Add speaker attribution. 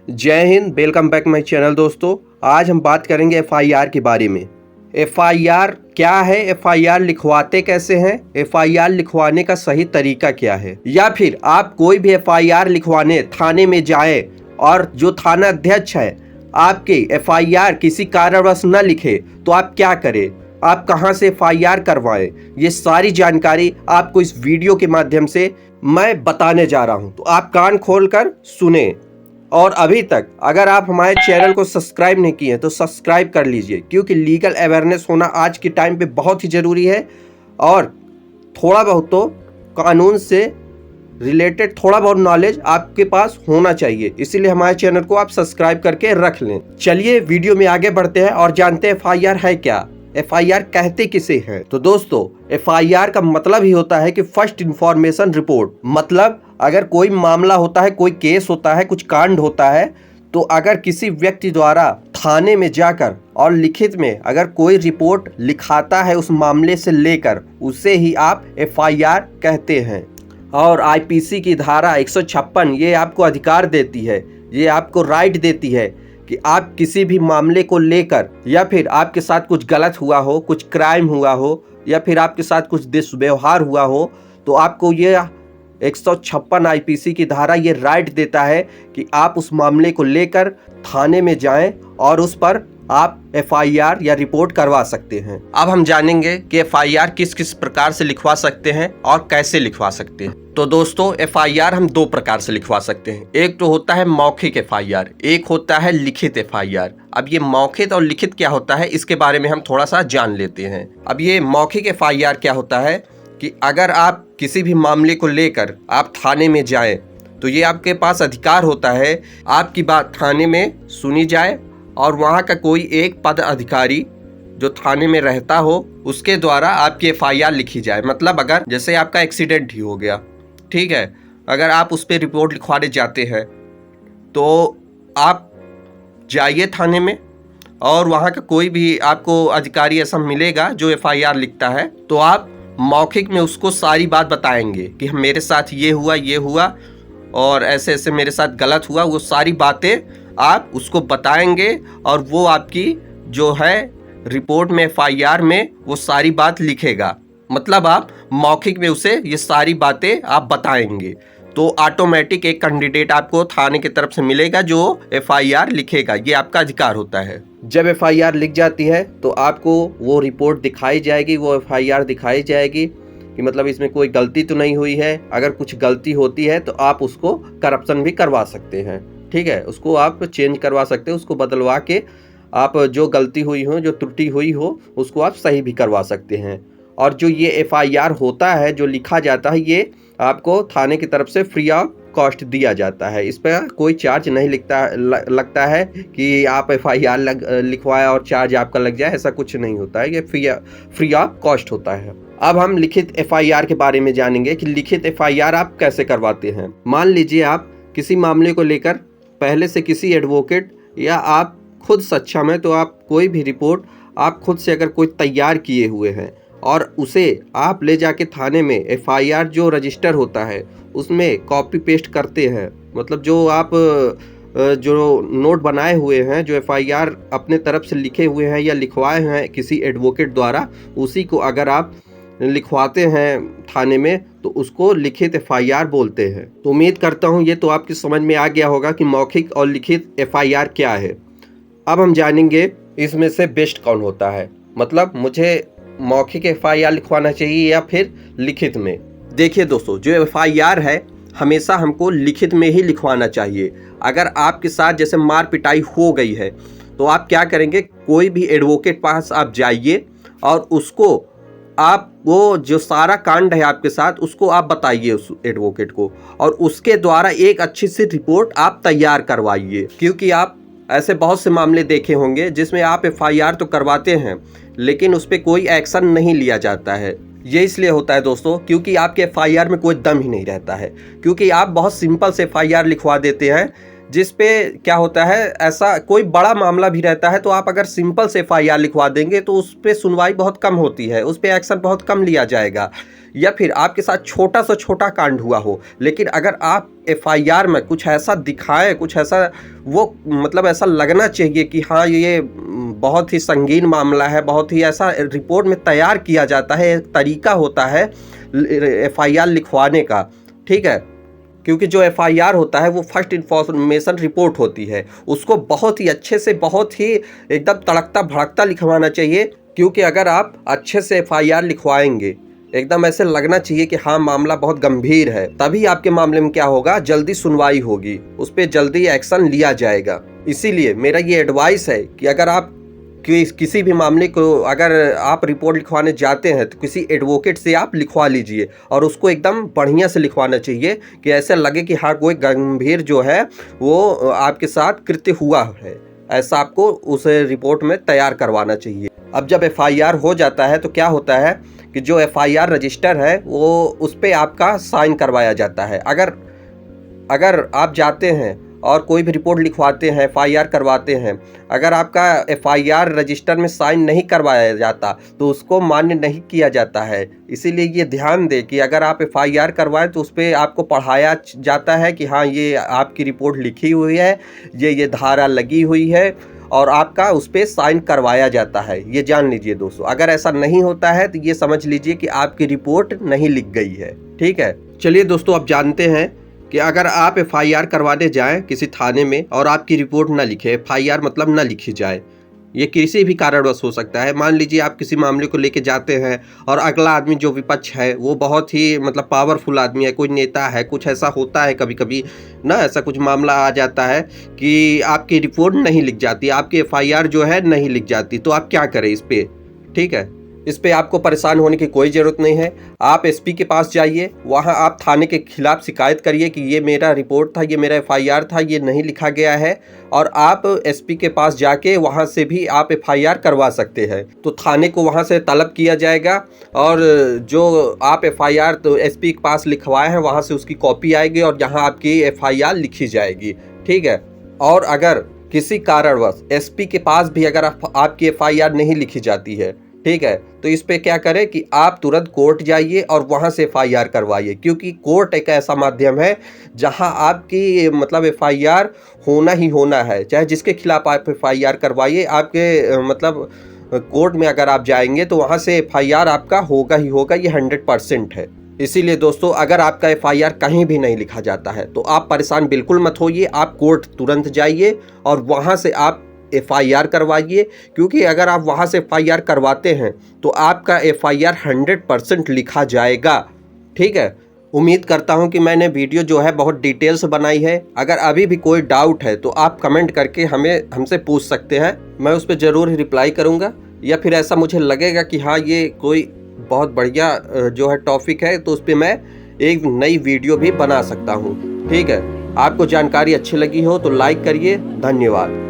Speaker 1: जय Hind, welcome back my channel. दोस्तों, आज हम बात करेंगे एफआईआर के बारे में। एफआईआर क्या है, एफआईआर लिखवाते कैसे हैं, एफआईआर लिखवाने का सही तरीका क्या है, या फिर आप कोई भी एफआईआर लिखवाने थाने में जाएं और जो थाना अध्यक्ष है आपके एफआईआर किसी कारणवश न लिखे तो आप क्या करें, आप कहां से एफआईआर करवाएं, ये सारी जानकारी आपको इस वीडियो के माध्यम से मैं बताने जा रहा हूं। तो आप कान खोलकर सुने। और अभी तक अगर आप हमारे चैनल को सब्सक्राइब नहीं किए हैं तो सब्सक्राइब कर लीजिए, क्योंकि लीगल अवेयरनेस होना आज के टाइम पे बहुत ही ज़रूरी है। और थोड़ा बहुत तो कानून से रिलेटेड थोड़ा बहुत नॉलेज आपके पास होना चाहिए, इसीलिए हमारे चैनल को आप सब्सक्राइब करके रख लें। चलिए वीडियो में आगे बढ़ते हैं और जानते हैं एफआईआर है क्या, एफआईआर कहते किसे हैं। तो दोस्तों, एफआईआर का मतलब ही होता है कि फर्स्ट इंफॉर्मेशन रिपोर्ट। मतलब अगर कोई मामला होता है, कोई केस होता है, कुछ कांड होता है, तो अगर किसी व्यक्ति द्वारा थाने में जाकर और लिखित में अगर कोई रिपोर्ट लिखाता है उस मामले से लेकर, उसे ही आप एफआईआर कहते हैं। और आईपीसी की धारा 156 ये आपको अधिकार देती है, ये आपको राइट देती है कि आप किसी भी मामले को लेकर, या फिर आपके साथ कुछ गलत हुआ हो, कुछ क्राइम हुआ हो, या फिर आपके साथ कुछ दुर्व्यवहार हुआ हो, तो आपको ये 156 आईपीसी की धारा ये राइट देता है कि आप उस मामले को लेकर थाने में जाएं और उस पर आप एफआईआर या रिपोर्ट करवा सकते हैं। अब हम जानेंगे कि एफआईआर किस किस प्रकार से लिखवा सकते हैं और कैसे लिखवा सकते हैं। तो दोस्तों, एफआईआर हम दो प्रकार से लिखवा सकते हैं। एक तो होता है मौखिक एफआईआर, एक होता है लिखित एफआईआर। अब ये मौखिक और लिखित क्या होता है, इसके बारे में हम थोड़ा सा जान लेते हैं। अब ये मौखिक एफआईआर क्या होता है कि अगर आप किसी भी मामले को लेकर आप थाने में जाएं, तो ये आपके पास अधिकार होता है आपकी बात थाने में सुनी जाए और वहाँ का कोई एक पद अधिकारी जो थाने में रहता हो उसके द्वारा आपकी एफआईआर लिखी जाए। मतलब अगर जैसे आपका एक्सीडेंट ही हो गया, ठीक है, अगर आप उस पर रिपोर्ट लिखवाने जाते हैं तो आप जाइए थाने में और वहाँ का कोई भी आपको अधिकारी ऐसा मिलेगा जो एफआईआर लिखता है, तो आप मौखिक में उसको सारी बात बताएंगे कि मेरे साथ ये हुआ और ऐसे ऐसे मेरे साथ गलत हुआ। वो सारी बातें आप उसको बताएंगे और वो आपकी जो है रिपोर्ट में, एफआईआर में वो सारी बात लिखेगा। मतलब आप मौखिक में उसे ये सारी बातें आप बताएंगे, तो ऑटोमेटिक एक कैंडिडेट आपको थाने की तरफ से मिलेगा जो एफआईआर लिखेगा। ये आपका अधिकार होता है। जब एफआईआर लिख जाती है तो आपको वो रिपोर्ट दिखाई जाएगी, वो एफआईआर दिखाई जाएगी कि मतलब इसमें कोई गलती तो नहीं हुई है। अगर कुछ गलती होती है तो आप उसको करप्शन भी करवा सकते हैं, ठीक है, उसको आप चेंज करवा सकते हैं, उसको बदलवा के आप जो गलती हुई हो, जो त्रुटि हुई हो, उसको आप सही भी करवा सकते हैं। और जो ये एफआईआर होता है, जो लिखा जाता है, ये आपको थाने की तरफ से फ्री ऑफ कॉस्ट दिया जाता है। इस पर कोई चार्ज नहीं लगता है कि आप एफआईआर लिखवाया और चार्ज आपका लग जाए, ऐसा कुछ नहीं होता है। ये फ्री ऑफ कॉस्ट होता है। अब हम लिखित एफआईआर के बारे में जानेंगे कि लिखित एफआईआर आप कैसे करवाते हैं। मान लीजिए आप किसी मामले को लेकर पहले से किसी एडवोकेट या आप खुद सक्षम है, तो आप कोई भी रिपोर्ट आप खुद से अगर कोई तैयार किए हुए हैं और उसे आप ले जाके थाने में एफआईआर जो रजिस्टर होता है उसमें कॉपी पेस्ट करते हैं। मतलब जो आप जो नोट बनाए हुए हैं, जो एफआईआर अपने तरफ से लिखे हुए हैं या लिखवाए हैं किसी एडवोकेट द्वारा, उसी को अगर आप लिखवाते हैं थाने में तो उसको लिखित एफआईआर बोलते हैं। तो उम्मीद करता हूँ ये तो आपकी समझ में आ गया होगा कि मौखिक और लिखित एफआईआर क्या है। अब हम जानेंगे इसमें से बेस्ट कौन होता है। मतलब मुझे मौखिक एफआईआर लिखवाना चाहिए या फिर लिखित में। देखिए दोस्तों, जो एफआईआर है हमेशा हमको लिखित में ही लिखवाना चाहिए। अगर आपके साथ जैसे मार पिटाई हो गई है तो आप क्या करेंगे, कोई भी एडवोकेट पास आप जाइए और उसको आप वो जो सारा कांड है आपके साथ उसको आप बताइए उस एडवोकेट को, और उसके द्वारा एक अच्छी सी रिपोर्ट आप तैयार करवाइए। क्योंकि आप ऐसे बहुत से मामले देखे होंगे जिसमें आप एफआईआर तो करवाते हैं लेकिन उस पर कोई एक्शन नहीं लिया जाता है। ये इसलिए होता है दोस्तों क्योंकि आपके एफआईआर में कोई दम ही नहीं रहता है, क्योंकि आप बहुत सिंपल से एफआईआर लिखवा देते हैं जिस पे क्या होता है, ऐसा कोई बड़ा मामला भी रहता है तो आप अगर सिंपल से एफआईआर लिखवा देंगे तो उस पे सुनवाई बहुत कम होती है, उस पे एक्शन बहुत कम लिया जाएगा। या फिर आपके साथ छोटा से छोटा कांड हुआ हो, लेकिन अगर आप एफआईआर में कुछ ऐसा दिखाएं, कुछ ऐसा वो मतलब ऐसा लगना चाहिए कि हाँ ये बहुत ही संगीन मामला है, बहुत ही ऐसा रिपोर्ट में तैयार किया जाता है, एक तरीका होता है एफआईआर लिखवाने का, ठीक है। क्योंकि जो एफआईआर होता है वो फर्स्ट इन्फॉर्मेशन रिपोर्ट होती है, उसको बहुत ही अच्छे से, बहुत ही एकदम तड़कता भड़कता लिखवाना चाहिए। क्योंकि अगर आप अच्छे से एफआईआर लिखवाएंगे, एकदम ऐसे लगना चाहिए कि हाँ मामला बहुत गंभीर है, तभी आपके मामले में क्या होगा, जल्दी सुनवाई होगी, उस पर जल्दी एक्शन लिया जाएगा। इसीलिए मेरा ये एडवाइस है कि अगर आप किसी भी मामले को अगर आप रिपोर्ट लिखवाने जाते हैं तो किसी एडवोकेट से आप लिखवा लीजिए, और उसको एकदम बढ़िया से लिखवाना चाहिए कि ऐसे लगे कि हाँ कोई गंभीर जो है वो आपके साथ कृत्य हुआ है, ऐसा आपको उस रिपोर्ट में तैयार करवाना चाहिए। अब जब एफआईआर हो जाता है तो क्या होता है कि जो एफआईआर रजिस्टर है वो उस पर आपका साइन करवाया जाता है। अगर आप जाते हैं और कोई भी रिपोर्ट लिखवाते हैं, एफआईआर करवाते हैं, अगर आपका एफआईआर रजिस्टर में साइन नहीं करवाया जाता तो उसको मान्य नहीं किया जाता है। इसीलिए ये ध्यान दें कि अगर आप एफआईआर करवाएं तो उस पर आपको पढ़ाया जाता है कि हाँ ये आपकी रिपोर्ट लिखी हुई है, ये धारा लगी हुई है, और आपका उस पर साइन करवाया जाता है। ये जान लीजिए दोस्तों, अगर ऐसा नहीं होता है तो ये समझ लीजिए कि आपकी रिपोर्ट नहीं लिख गई है, ठीक है। चलिए दोस्तों, आप जानते हैं कि अगर आप एफआईआर करवाने जाएं किसी थाने में और आपकी रिपोर्ट ना लिखे, एफआईआर मतलब ना लिखी जाए, ये किसी भी कारणवश हो सकता है। मान लीजिए आप किसी मामले को लेके जाते हैं और अगला आदमी जो विपक्ष है वो बहुत ही मतलब पावरफुल आदमी है, कोई नेता है, कुछ ऐसा होता है कभी कभी ना, ऐसा कुछ मामला आ जाता है कि आपकी रिपोर्ट नहीं लिख जाती, आपकी एफआईआर जो है नहीं लिख जाती, तो आप क्या करें इस पर, ठीक है। इस पे आपको परेशान होने की कोई ज़रूरत नहीं है। आप एसपी के पास जाइए, वहाँ आप थाने के खिलाफ शिकायत करिए कि ये मेरा रिपोर्ट था, ये मेरा एफआईआर था, ये नहीं लिखा गया है, और आप एसपी के पास जाके वहाँ से भी आप एफआईआर करवा सकते हैं। तो थाने को वहाँ से तलब किया जाएगा और जो आप एफआईआर तो एसपी के पास लिखवाए हैं वहाँ से उसकी कॉपी आएगी और यहाँ आपकी एफआईआर लिखी जाएगी, ठीक है। और अगर किसी कारणवश एसपी के पास भी अगर आपकी एफआईआर नहीं लिखी जाती है, ठीक है, तो इस पे क्या करें कि आप तुरंत कोर्ट जाइए और वहाँ से एफआईआर करवाइए, क्योंकि कोर्ट एक ऐसा माध्यम है जहाँ आपकी मतलब एफआईआर होना ही होना है। चाहे जिसके खिलाफ आप एफआईआर करवाइए, आपके मतलब कोर्ट में अगर आप जाएंगे तो वहाँ से एफआईआर आपका होगा ही होगा, ये 100% है। इसीलिए दोस्तों, अगर आपका एफआईआर कहीं भी नहीं लिखा जाता है तो आप परेशान बिल्कुल मत होइए, आप कोर्ट तुरंत जाइए और वहाँ से आप एफआईआर करवाइए, क्योंकि अगर आप वहाँ से एफआईआर करवाते हैं तो आपका एफआईआर 100% लिखा जाएगा, ठीक है। उम्मीद करता हूँ कि मैंने वीडियो जो है बहुत डिटेल से बनाई है। अगर अभी भी कोई डाउट है तो आप कमेंट करके हमसे पूछ सकते हैं, मैं उस पर ज़रूर रिप्लाई करूँगा। या फिर ऐसा मुझे लगेगा कि हाँ ये कोई बहुत बढ़िया जो है टॉपिक है तो उस पर मैं एक नई वीडियो भी बना सकता हूँ, ठीक है। आपको जानकारी अच्छी लगी हो तो लाइक करिए। धन्यवाद।